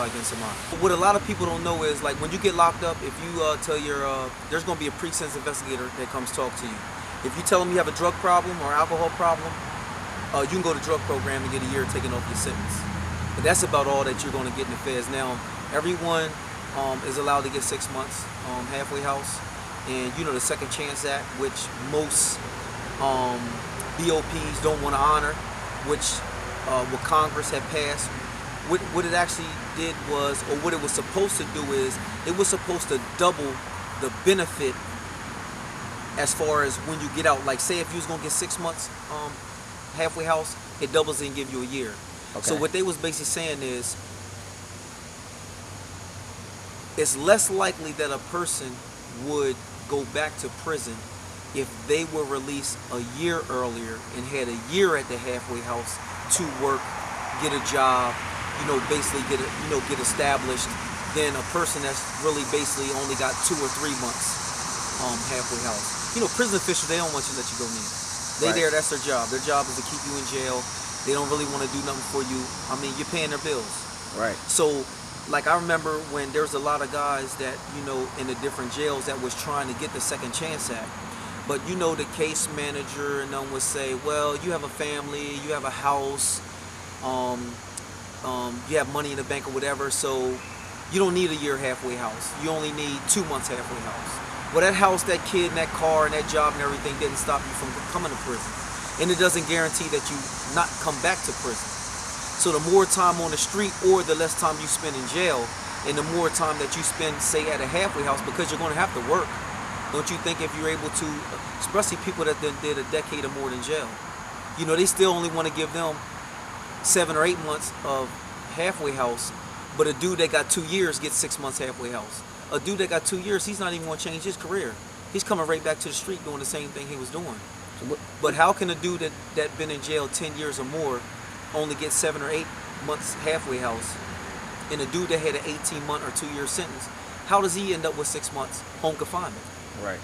against a mind. What a lot of people don't know is, like, when you get locked up, if you tell your, there's going to be a pre-sentence investigator that comes talk to you. If you tell them you have a drug problem or alcohol problem, you can go to drug program and get a year taken off your sentence. But that's about all that you're going to get in the feds. Now, everyone is allowed to get 6 months halfway house. And you know the Second Chance Act, which most BOPs don't want to honor, which what Congress had passed. What it actually did was, or what it was supposed to do is, it was supposed to double the benefit as far as when you get out. Like, say if you was gonna get 6 months halfway house, it doubles and give you a year. Okay. So what they was basically saying is, it's less likely that a person would go back to prison if they were released a year earlier and had a year at the halfway house to work, get a job, basically get established, than a person that's really basically only got 2 or 3 months halfway house. Prison officials, they don't want you to let you go near. They there, that's their job. Their job is to keep you in jail. They don't really want to do nothing for you. I mean, you're paying their bills. Right. So, like, I remember when there was a lot of guys that, in the different jails that was trying to get the Second Chance Act. But, the case manager and them would say, well, you have a family, you have a house, you have money in the bank or whatever, so you don't need a year halfway house. You only need 2 months halfway house. Well, that house, that kid, and that car, and that job and everything didn't stop you from coming to prison. And it doesn't guarantee that you not come back to prison. So the more time on the street or the less time you spend in jail, and the more time that you spend, say, at a halfway house, because you're going to have to work. Don't you think if you're able to, especially people that did a decade or more in jail, they still only want to give them 7 or 8 months of halfway house, but a dude that got 2 years gets 6 months halfway house. A dude that got 2 years, he's not even going to change his career. He's coming right back to the street doing the same thing he was doing. But how can a dude that been in jail 10 years or more only get 7 or 8 months halfway house, and a dude that had an 18-month or 2-year sentence, how does he end up with 6 months home confinement? Right.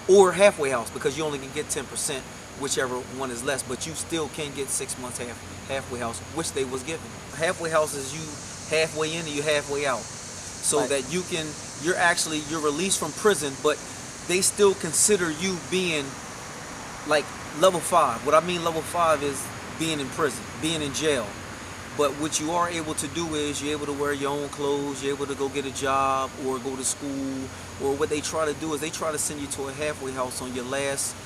Or halfway house, because you only can get 10%, whichever one is less, but you still can get 6 months halfway house, which they was given. Halfway house is you halfway in and you halfway out. So that you're released from prison, but they still consider you being like level 5. What I mean level 5 is being in prison, being in jail. But what you are able to do is you're able to wear your own clothes, you're able to go get a job or go to school, or what they try to do is they try to send you to a halfway house on your last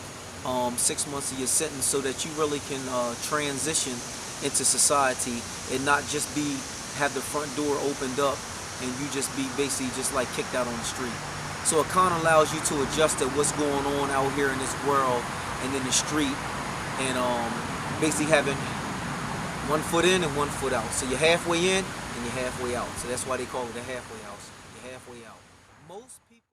6 months of your sentence, so that you really can transition into society and not just have the front door opened up and you just be basically just like kicked out on the street. So it kind of allows you to adjust to what's going on out here in this world and in the street, and basically having 1 foot in and 1 foot out. So you're halfway in and you're halfway out. So that's why they call it a halfway house. You're halfway out. Most people